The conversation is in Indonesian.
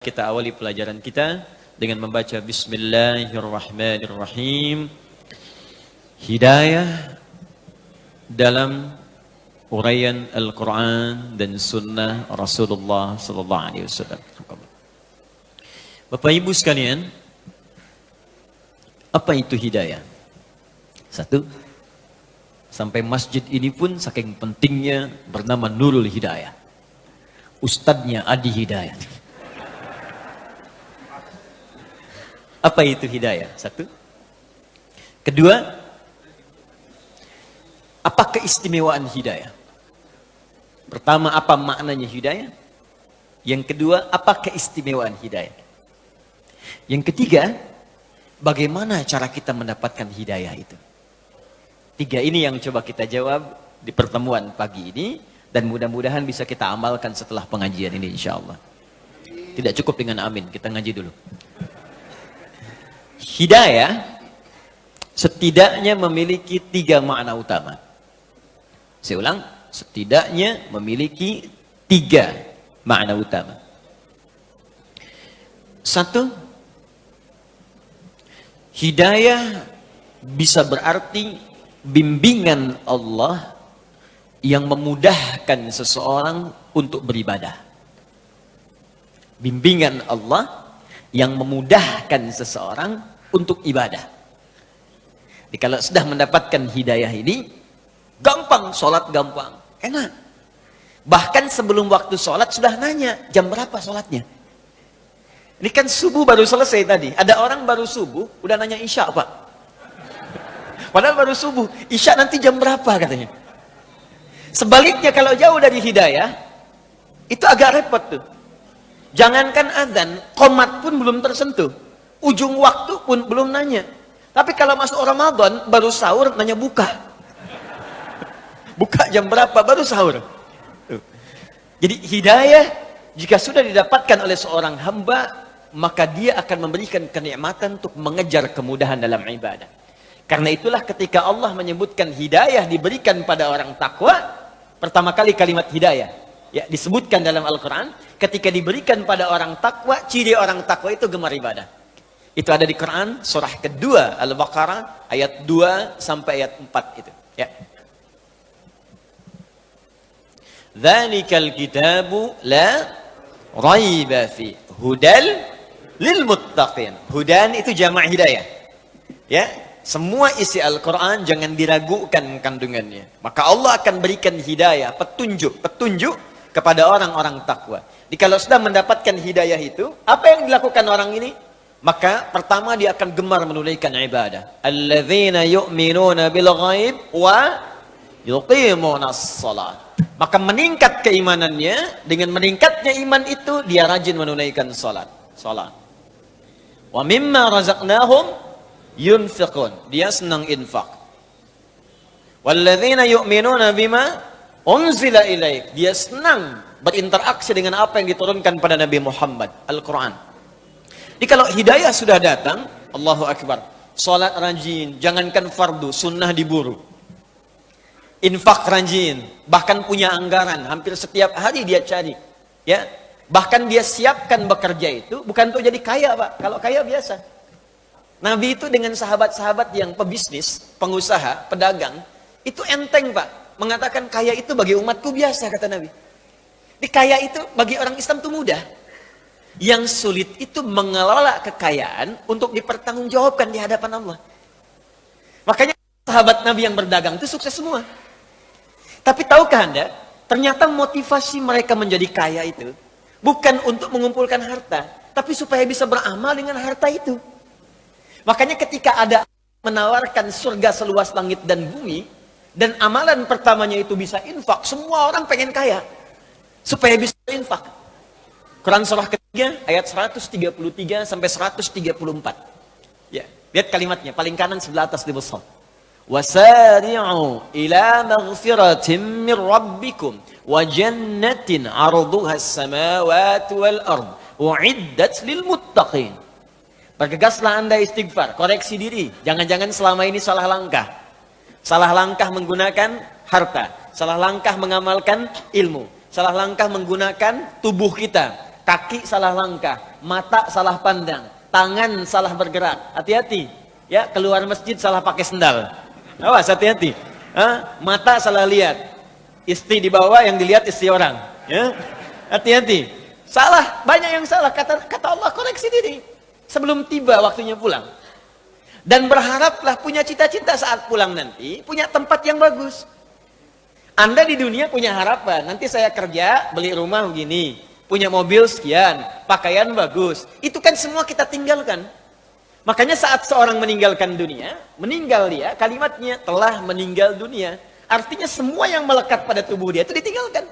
Kita awali pelajaran kita dengan membaca Bismillahirrahmanirrahim. Hidayah dalam uraian Al-Quran dan Sunnah Rasulullah Sallallahu Alaihi Wasallam. Bapak Ibu sekalian, apa itu hidayah? Satu, sampai masjid ini pun saking pentingnya bernama Nurul Hidayah. Ustadznya Adi Hidayah. Apa itu hidayah? Satu. Kedua, apa keistimewaan hidayah? Pertama, apa maknanya hidayah? Yang kedua, apa keistimewaan hidayah? Yang ketiga, bagaimana cara kita mendapatkan hidayah itu? Tiga ini yang coba kita jawab di pertemuan pagi ini, dan mudah-mudahan bisa kita amalkan setelah pengajian ini insyaallah. Tidak cukup dengan amin, kita ngaji dulu. Hidayah setidaknya memiliki tiga makna utama. Saya ulang, setidaknya memiliki tiga makna utama. Satu, hidayah bisa berarti bimbingan Allah yang memudahkan seseorang untuk beribadah. Bimbingan Allah yang memudahkan seseorang untuk ibadah. Jadi kalau sudah mendapatkan hidayah ini, gampang, sholat gampang, enak. Bahkan sebelum waktu sholat sudah nanya, jam berapa sholatnya? Ini kan subuh baru selesai tadi. Ada orang baru subuh, udah nanya isya Pak. Padahal baru subuh, isya nanti jam berapa katanya. Sebaliknya kalau jauh dari hidayah, itu agak repot tuh. Jangankan adzan, qomat pun belum tersentuh. Ujung waktu pun belum nanya. Tapi kalau masuk Ramadan, baru sahur nanya buka. Buka jam berapa, baru sahur. Jadi hidayah, jika sudah didapatkan oleh seorang hamba, maka dia akan memberikan kenikmatan untuk mengejar kemudahan dalam ibadah. Karena itulah ketika Allah menyebutkan hidayah diberikan pada orang takwa, pertama kali kalimat hidayah ya disebutkan dalam Al-Quran, ketika diberikan pada orang takwa, ciri orang takwa itu gemar ibadah. Itu ada di Quran surah kedua Al-Baqarah ayat 2 sampai ayat 4 itu ya. Dzalikal kitabu la raiba fi hudal lil muttaqin. Hudan itu jamak hidayah. Ya, semua isi Al-Quran jangan diragukan kandungannya. Maka Allah akan berikan hidayah, petunjuk kepada orang-orang takwa. Jadi kalau sudah mendapatkan hidayah itu, apa yang dilakukan orang ini? Maka pertama dia akan gemar menunaikan ibadah. Alladzina yu'minuna bil ghaib wa yuqimunas shalah. Maka meningkat keimanannya, dengan meningkatnya iman itu dia rajin menunaikan salat. Wa mimma razaqnahum yunfiqun. Dia senang infak. Walladzina yu'minuna bima unzila ilaik. Dia senang berinteraksi dengan apa yang diturunkan pada Nabi Muhammad, Al-Quran. Jadi kalau hidayah sudah datang, Allahu Akbar, salat rajin, jangankan fardu, sunnah diburu. Infak rajin, bahkan punya anggaran, hampir setiap hari dia cari. Ya, bahkan dia siapkan bekerja itu bukan untuk jadi kaya Pak, kalau kaya biasa. Nabi itu dengan sahabat-sahabat yang pebisnis, pengusaha, pedagang, itu enteng Pak. Mengatakan kaya itu bagi umatku biasa, kata Nabi. Di kaya itu bagi orang Islam itu mudah. Yang sulit itu mengelola kekayaan untuk dipertanggungjawabkan di hadapan Allah. Makanya sahabat Nabi yang berdagang itu sukses semua. Tapi tahukah Anda, ternyata motivasi mereka menjadi kaya itu bukan untuk mengumpulkan harta, tapi supaya bisa beramal dengan harta itu. Makanya ketika ada menawarkan surga seluas langit dan bumi, dan amalan pertamanya itu bisa infak, semua orang pengen kaya supaya bisa infak. Quran surah ketiga ayat 133 sampai 134. Ya, lihat kalimatnya paling kanan sebelah atas di mushaf. Wasari'u ila maghfiratin min rabbikum wa jannatin 'arduha as-samawati wal ard u'iddat lil muttaqin. Bergegaslah Anda istighfar, koreksi diri. Jangan-jangan selama ini salah langkah. Salah langkah menggunakan harta, salah langkah mengamalkan ilmu, salah langkah menggunakan tubuh kita. kaki salah langkah, mata salah pandang, tangan salah bergerak. Hati-hati. Ya, keluar masjid salah pakai sendal. Awas, hati-hati. Mata salah lihat. Istri di bawah, yang dilihat istri orang. Ya, hati-hati. Salah, banyak yang salah. Kata Allah, koreksi diri sebelum tiba waktunya pulang. Dan berharaplah punya cita-cita saat pulang nanti, punya tempat yang bagus. Anda di dunia punya harapan, nanti saya kerja, beli rumah begini, punya mobil sekian, pakaian bagus. Itu kan semua kita tinggalkan. Makanya saat seorang meninggalkan dunia, meninggal dia, kalimatnya telah meninggal dunia. Artinya semua yang melekat pada tubuh dia itu ditinggalkan.